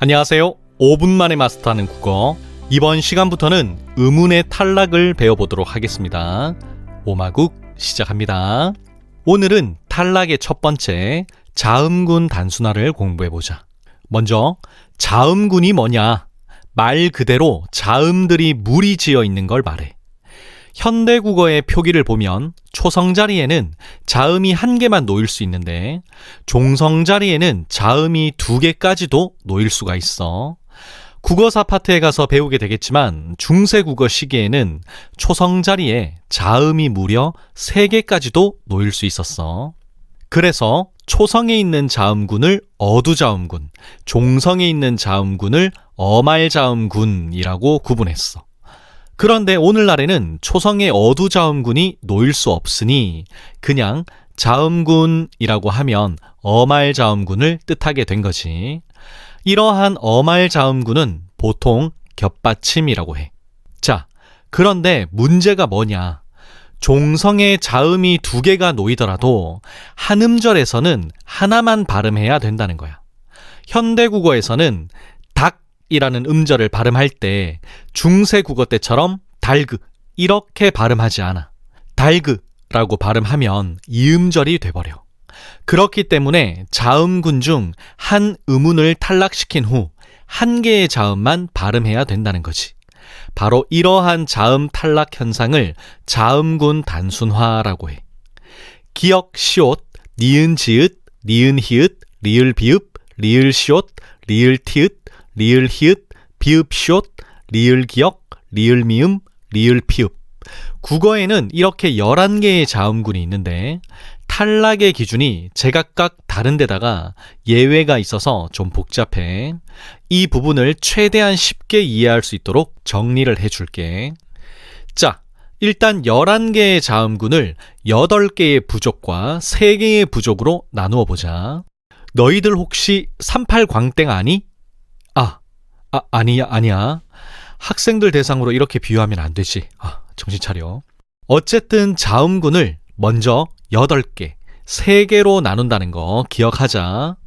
안녕하세요. 5분 만에 마스터하는 국어. 이번 시간부터는 의문의 탈락을 배워보도록 하겠습니다. 오마국 시작합니다. 오늘은 탈락의 첫 번째 자음군 단순화를 공부해보자. 먼저 자음군이 뭐냐? 말 그대로 자음들이 무리 지어 있는 걸 말해. 현대국어의 표기를 보면 초성 자리에는 자음이 한 개만 놓일 수 있는데 종성 자리에는 자음이 두 개까지도 놓일 수가 있어. 국어사 파트에 가서 배우게 되겠지만 중세국어 시기에는 초성 자리에 자음이 무려 3개까지도 놓일 수 있었어. 그래서 초성에 있는 자음군을 어두자음군, 종성에 있는 자음군을 어말자음군이라고 구분했어. 그런데 오늘날에는 초성의 어두자음군이 놓일 수 없으니 그냥 자음군이라고 하면 어말자음군을 뜻하게 된 거지. 이러한 어말자음군은 보통 겹받침이라고 해. 자, 그런데 문제가 뭐냐? 종성의 자음이 2개가 놓이더라도 한 음절에서는 하나만 발음해야 된다는 거야. 현대국어에서는 닭이라는 음절을 발음할 때 중세국어 때처럼 달그 이렇게 발음하지 않아. 달그라고 발음하면 이음절이 돼버려. 그렇기 때문에 자음군 중 한 음운을 탈락시킨 후 한 개의 자음만 발음해야 된다는 거지. 바로 이러한 자음 탈락 현상을 자음군 단순화라고 해. 기역, 시옷, 니은, 지읒, 니은, 히읗, 리을, 비읍, 리을, 시옷, 리을, 티읕, 리을, 히읗, 비읍, 시옷, 리을, 기역, 리을, 미음, 리을, 피읍. 국어에는 이렇게 11개의 자음군이 있는데 탈락의 기준이 제각각 다른 데다가 예외가 있어서 좀 복잡해. 이 부분을 최대한 쉽게 이해할 수 있도록 정리를 해줄게. 자, 일단 11개의 자음군을 8개의 부족과 3개의 부족으로 나누어 보자. 너희들 혹시 38광땡 아니? 아니야. 학생들 대상으로 이렇게 비유하면 안 되지. 정신 차려. 어쨌든 자음군을 먼저 8개, 3개로 나눈다는 거 기억하자.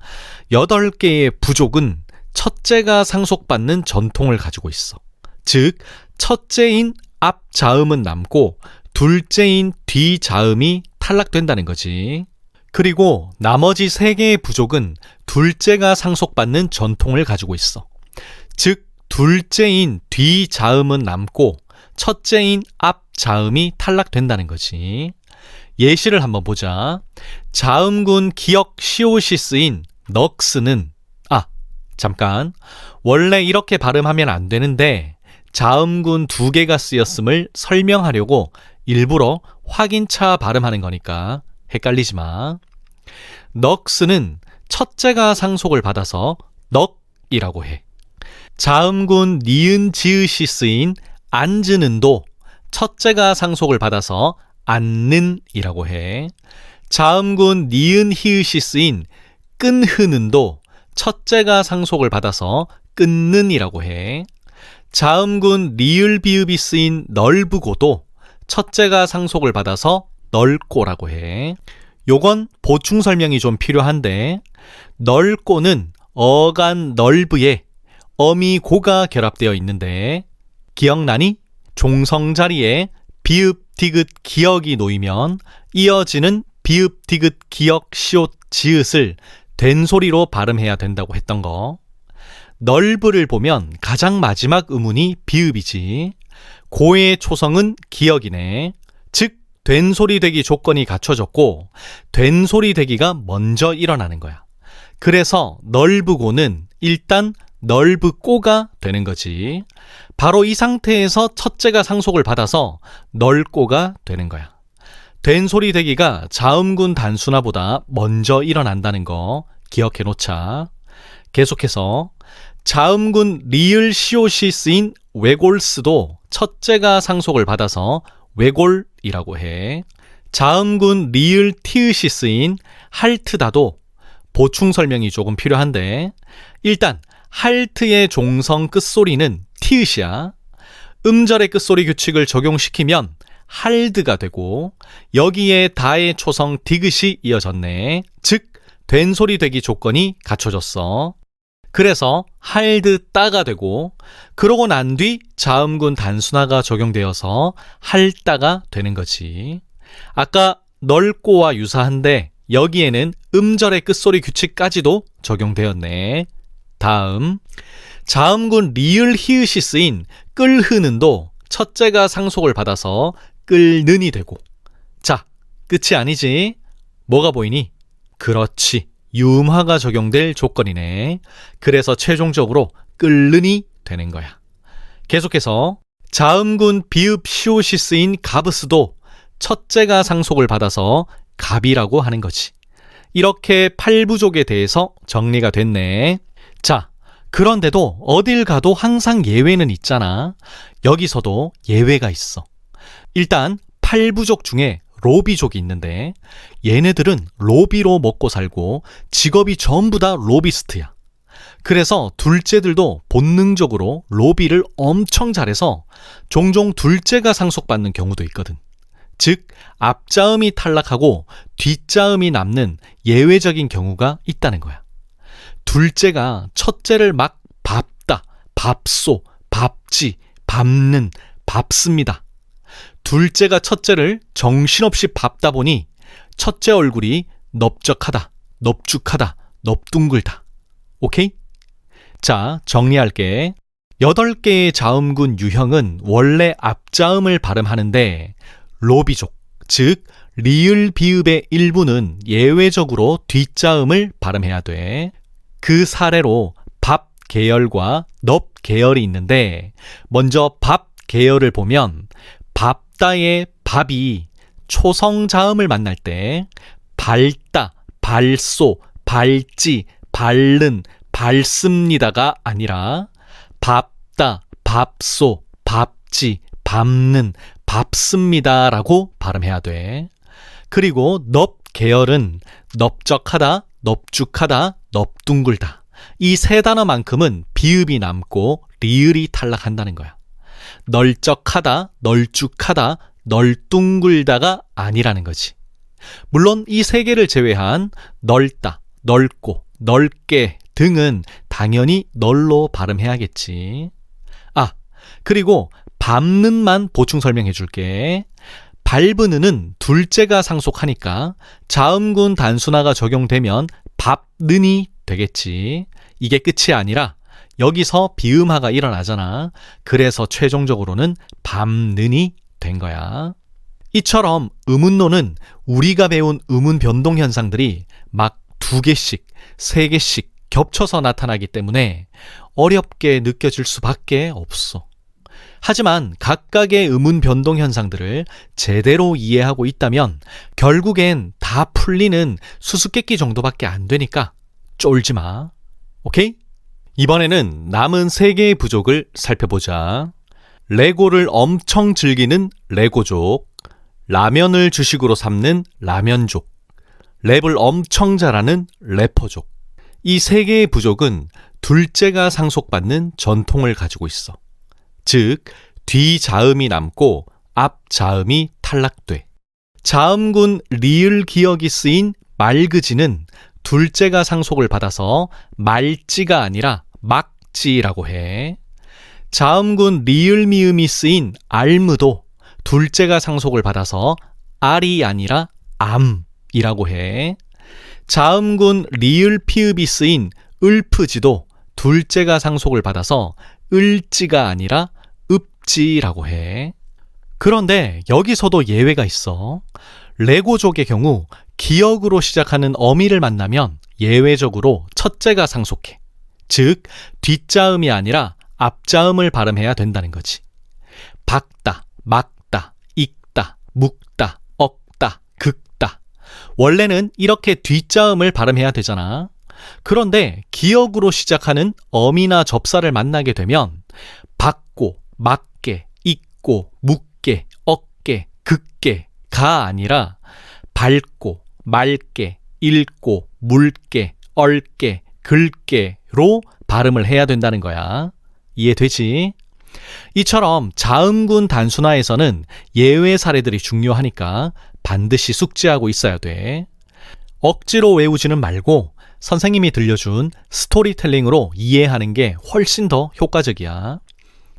8개의 부족은 첫째가 상속받는 전통을 가지고 있어. 즉, 첫째인 앞 자음은 남고 둘째인 뒤 자음이 탈락된다는 거지. 그리고 나머지 3개의 부족은 둘째가 상속받는 전통을 가지고 있어. 즉, 둘째인 뒤 자음은 남고 첫째인 앞 자음이 탈락된다는 거지. 예시를 한번 보자. 자음군 기역 시옷이 쓰인 넋은 잠깐. 원래 이렇게 발음하면 안 되는데 자음군 2개가 쓰였음을 설명하려고 일부러 확인차 발음하는 거니까 헷갈리지 마. 넋은 첫째가 상속을 받아서 넉이라고 해. 자음군 니은 지읒이 쓰인 앉는도 첫째가 상속을 받아서 앉는이라고 해. 자음군 니은 히읗이 쓰인 끈흐는도 첫째가 상속을 받아서 끊는이라고 해. 자음군 리을 비읍이 쓰인 넓고도 첫째가 상속을 받아서 넓고라고 해. 요건 보충 설명이 좀 필요한데 넓고는 어간 넓으에 어미 고가 결합되어 있는데 기억나니? 종성 자리에 비읍, 디귿, 기역이 놓이면 이어지는 비읍, 디귿, 기역, 시옷, 지읒을 된소리로 발음해야 된다고 했던 거. 넓을 보면 가장 마지막 음운이 비읍이지. 고의 초성은 기역이네. 즉 된소리 되기 조건이 갖춰졌고 된소리 되기가 먼저 일어나는 거야. 그래서 넓고는 일단 넓고가 되는 거지. 바로 이 상태에서 첫째가 상속을 받아서 넓고가 되는 거야. 된소리 되기가 자음군 단순화보다 먼저 일어난다는 거 기억해 놓자. 계속해서 자음군 리을 시옷이 쓰인 외골스도 첫째가 상속을 받아서 외골이라고 해. 자음군 리을 티읕이 쓰인 할트다도 보충 설명이 조금 필요한데 일단 할트의 종성 끝소리는 티읕이야. 음절의 끝소리 규칙을 적용시키면 할드가 되고 여기에 다의 초성 디귿이 이어졌네. 즉 된소리 되기 조건이 갖춰졌어. 그래서 할드따가 되고 그러고 난 뒤 자음군 단순화가 적용되어서 할따가 되는 거지. 아까 넓고와 유사한데 여기에는 음절의 끝소리 규칙까지도 적용되었네. 다음, 자음군 리을 히읗이 쓰인 끌흐는도 첫째가 상속을 받아서 끌는이 되고. 자, 끝이 아니지. 뭐가 보이니? 그렇지. 유음화가 적용될 조건이네. 그래서 최종적으로 끌는이 되는 거야. 계속해서 자음군 비읍 시옷이 쓰인 가브스도 첫째가 상속을 받아서 갑이라고 하는 거지. 이렇게 8부족에 대해서 정리가 됐네. 자, 그런데도 어딜 가도 항상 예외는 있잖아. 여기서도 예외가 있어. 일단 8부족 중에 로비족이 있는데 얘네들은 로비로 먹고 살고 직업이 전부 다 로비스트야. 그래서 둘째들도 본능적으로 로비를 엄청 잘해서 종종 둘째가 상속받는 경우도 있거든. 즉, 앞자음이 탈락하고 뒷자음이 남는 예외적인 경우가 있다는 거야. 둘째가 첫째를 막 밟다, 밥소, 밥지, 밟는, 밟습니다. 둘째가 첫째를 정신없이 밟다 보니 첫째 얼굴이 넓적하다, 넓죽하다, 넓둥글다. 오케이? 자, 정리할게. 8개의 자음군 유형은 원래 앞자음을 발음하는데 로비족, 즉 리을 비읍의 일부는 예외적으로 뒷자음을 발음해야 돼. 그 사례로 밥 계열과 넙 계열이 있는데 먼저 밥 계열을 보면 밥다의 밥이 초성 자음을 만날 때 밟다, 발소, 밟지, 밟는, 밟습니다가 아니라 밥다, 밥소, 밥지, 밟는, 밟습니다라고 발음해야 돼. 그리고 넙 계열은 넓적하다, 넓죽하다, 넓둥글다. 이 세 단어만큼은 비읍이 남고 리을이 탈락한다는 거야. 널쩍하다, 널쭉하다, 널둥글다가 아니라는 거지. 물론 이 세 개를 제외한 넓다, 넓고, 넓게 등은 당연히 널로 발음해야겠지. 아, 그리고 밟는만 보충 설명해 줄게. 밟는은 둘째가 상속하니까 자음군 단순화가 적용되면 밟는이 되겠지. 이게 끝이 아니라 여기서 비음화가 일어나잖아. 그래서 최종적으로는 밟는이 된 거야. 이처럼 음운노는 우리가 배운 음운 변동 현상들이 막 2개씩, 3개씩 겹쳐서 나타나기 때문에 어렵게 느껴질 수밖에 없어. 하지만 각각의 음운 변동 현상들을 제대로 이해하고 있다면 결국엔 다 풀리는 수수께끼 정도밖에 안 되니까 쫄지 마. 오케이? 이번에는 남은 3개의 부족을 살펴보자. 레고를 엄청 즐기는 레고족, 라면을 주식으로 삼는 라면족, 랩을 엄청 잘하는 래퍼족. 이 3개의 부족은 둘째가 상속받는 전통을 가지고 있어. 즉, 뒤자음이 남고 앞자음이 탈락돼. 자음군 리을 기역이 쓰인 말그지는 둘째가 상속을 받아서 말지가 아니라 막지라고 해. 자음군 리을 미음이 쓰인 알무도 둘째가 상속을 받아서 알이 아니라 암이라고 해. 자음군 리을 피읍이 쓰인 을프지도 둘째가 상속을 받아서 을지가 아니라 읍지라고 해. 그런데 여기서도 예외가 있어. 레고족의 경우 기역으로 시작하는 어미를 만나면 예외적으로 첫째가 상속해. 즉, 뒷자음이 아니라 앞자음을 발음해야 된다는 거지. 박다, 막다, 익다, 묵다, 억다, 극다. 원래는 이렇게 뒷자음을 발음해야 되잖아. 그런데 기역으로 시작하는 어미나 접사를 만나게 되면 박고, 막게, 익고, 묵게, 억게, 극게가 아니라 밟고, 말게, 읽고, 물게, 얼게, 긁게로 발음을 해야 된다는 거야. 이해되지? 이처럼 자음군 단순화에서는 예외 사례들이 중요하니까 반드시 숙지하고 있어야 돼. 억지로 외우지는 말고 선생님이 들려준 스토리텔링으로 이해하는 게 훨씬 더 효과적이야.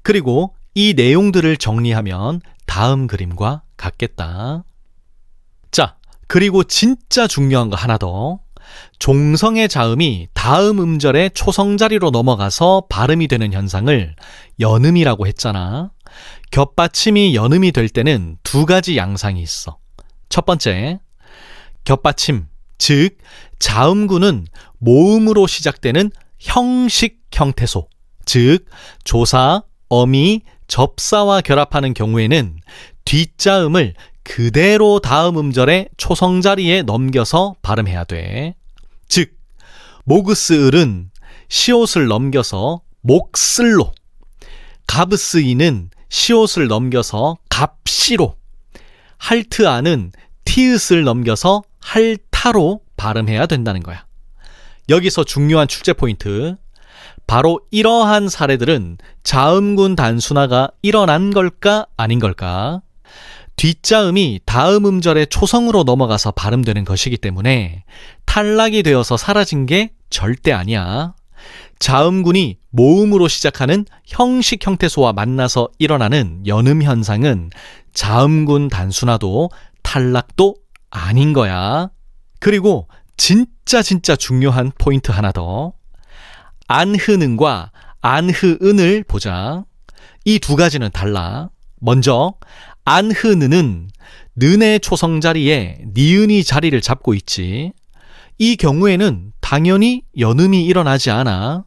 그리고 이 내용들을 정리하면 다음 그림과 같겠다. 자, 그리고 진짜 중요한 거 하나 더. 종성의 자음이 다음 음절의 초성자리로 넘어가서 발음이 되는 현상을 연음이라고 했잖아. 겹받침이 연음이 될 때는 두 가지 양상이 있어. 첫 번째, 겹받침, 즉 자음구는 모음으로 시작되는 형식 형태소, 즉 조사, 어미, 접사와 결합하는 경우에는 뒷자음을 그대로 다음 음절의 초성자리에 넘겨서 발음해야 돼. 즉 모그스을은 시옷을 넘겨서 목슬로, 가브스이는 시옷을 넘겨서 갑시로, 할트아는 티읕을 넘겨서 할타로 발음해야 된다는 거야. 여기서 중요한 출제 포인트. 바로 이러한 사례들은 자음군 단순화가 일어난 걸까 아닌 걸까? 뒷자음이 다음 음절의 초성으로 넘어가서 발음되는 것이기 때문에 탈락이 되어서 사라진 게 절대 아니야. 자음군이 모음으로 시작하는 형식 형태소와 만나서 일어나는 연음 현상은 자음군 단순화도 탈락도 아닌 거야. 그리고 진짜 중요한 포인트 하나 더. 안흐는과 안흐은을 보자. 이 두 가지는 달라. 먼저 안흐는은 는의 초성자리에 니은이 자리를 잡고 있지. 이 경우에는 당연히 연음이 일어나지 않아.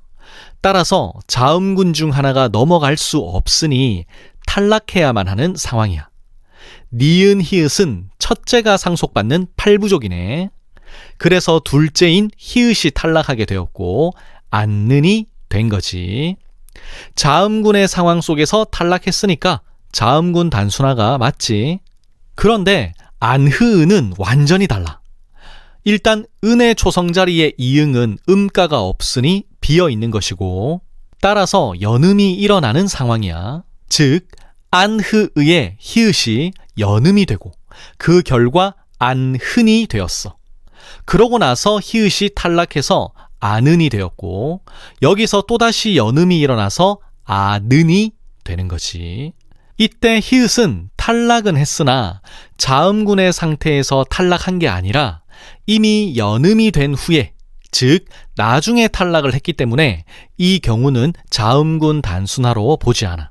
따라서 자음군 중 하나가 넘어갈 수 없으니 탈락해야만 하는 상황이야. 니은 히읗은 첫째가 상속받는 팔부족이네. 그래서 둘째인 히읗이 탈락하게 되었고 안는이 된 거지. 자음군의 상황 속에서 탈락했으니까 자음군 단순화가 맞지. 그런데 안흐은은 완전히 달라. 일단 은의 초성자리에 이응은 음가가 없으니 비어있는 것이고 따라서 연음이 일어나는 상황이야. 즉 안흐의 히읗이 연음이 되고 그 결과 안흔이 되었어. 그러고 나서 히읗이 탈락해서 아는이 되었고 여기서 또다시 연음이 일어나서 아는이 되는 거지. 이때 히읗은 탈락은 했으나 자음군의 상태에서 탈락한 게 아니라 이미 연음이 된 후에, 즉 나중에 탈락을 했기 때문에 이 경우는 자음군 단순화로 보지 않아.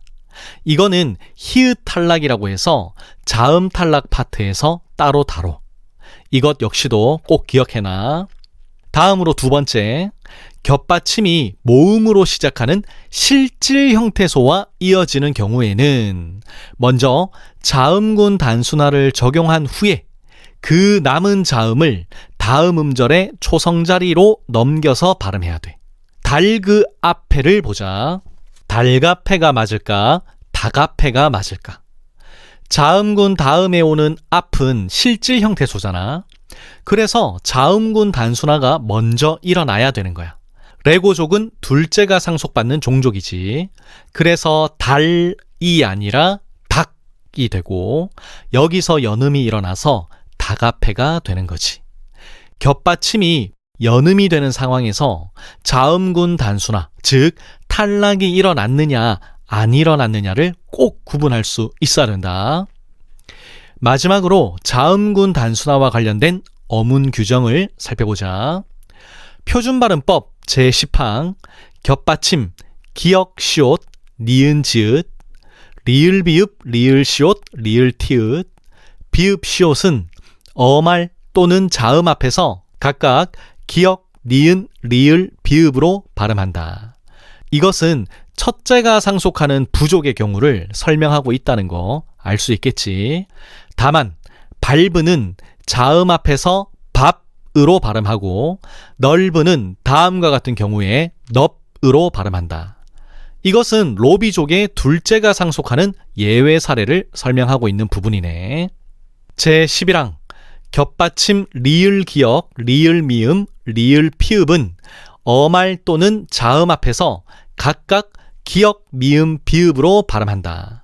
이거는 히읗 탈락이라고 해서 자음 탈락 파트에서 따로 다뤄. 이것 역시도 꼭 기억해놔. 다음으로 두 번째, 겹받침이 모음으로 시작하는 실질 형태소와 이어지는 경우에는 먼저 자음군 단순화를 적용한 후에 그 남은 자음을 다음 음절의 초성자리로 넘겨서 발음해야 돼. 달그 앞에를 보자. 달가페가 맞을까? 다가페가 맞을까? 자음군 다음에 오는 앞은 실질 형태소잖아. 그래서 자음군 단순화가 먼저 일어나야 되는 거야. 레고족은 둘째가 상속받는 종족이지. 그래서 달이 아니라 닭이 되고 여기서 연음이 일어나서 다가페가 되는 거지. 겹받침이 연음이 되는 상황에서 자음군 단순화, 즉 탈락이 일어났느냐 안 일어났느냐를 꼭 구분할 수 있어야 된다. 마지막으로 자음군 단순화와 관련된 어문 규정을 살펴보자. 표준발음법 제10항 겹받침, 기역, 시옷, 니은, 지읒, 리을, 비읍, 리을, 시옷, 리을, 티읒, 비읍, 시옷은 어말 또는 자음 앞에서 각각 기역, 니은, 리을, 비읍으로 발음한다. 이것은 첫째가 상속하는 부족의 경우를 설명하고 있다는 거 알 수 있겠지. 다만 발브는 자음 앞에서 밥으로 발음하고 넓은은 다음과 같은 경우에 넙으로 발음한다. 이것은 로비족의 둘째가 상속하는 예외 사례를 설명하고 있는 부분이네. 제11항 겹받침 리을 기역, 리을 미음, 리을 피읍은 어말 또는 자음 앞에서 각각 기역, 미음, 비읍으로 발음한다.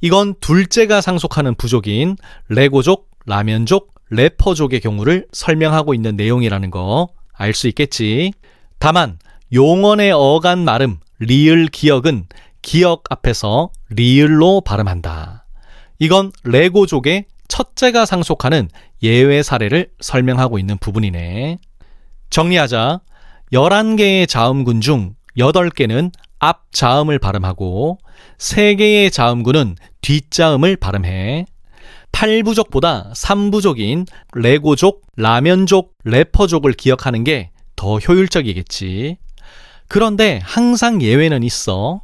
이건 둘째가 상속하는 부족인 레고족, 라면족, 래퍼족의 경우를 설명하고 있는 내용이라는 거 알 수 있겠지. 다만 용언의 어간 발음 리을 기역은 기역 앞에서 리을로 발음한다. 이건 레고족의 첫째가 상속하는 예외 사례를 설명하고 있는 부분이네. 정리하자. 11개의 자음군 중 8개는 앞자음을 발음하고 3개의 자음군은 뒷자음을 발음해. 8부족보다 3부족인 레고족, 라면족, 래퍼족을 기억하는 게 더 효율적이겠지. 그런데 항상 예외는 있어.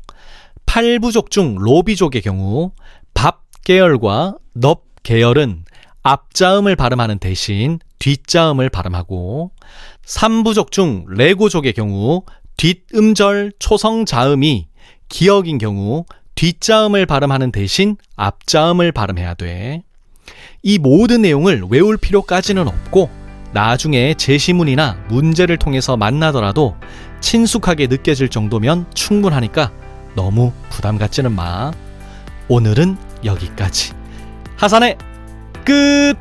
8부족 중 로비족의 경우 밥 계열과 넙 계열은 앞자음을 발음하는 대신 뒷자음을 발음하고 3부족 중 레고족의 경우 뒷음절 초성 자음이 기역인 경우 뒷자음을 발음하는 대신 앞자음을 발음해야 돼. 이 모든 내용을 외울 필요까지는 없고 나중에 제시문이나 문제를 통해서 만나더라도 친숙하게 느껴질 정도면 충분하니까 너무 부담 갖지는 마. 오늘은 여기까지. 하산의 끝!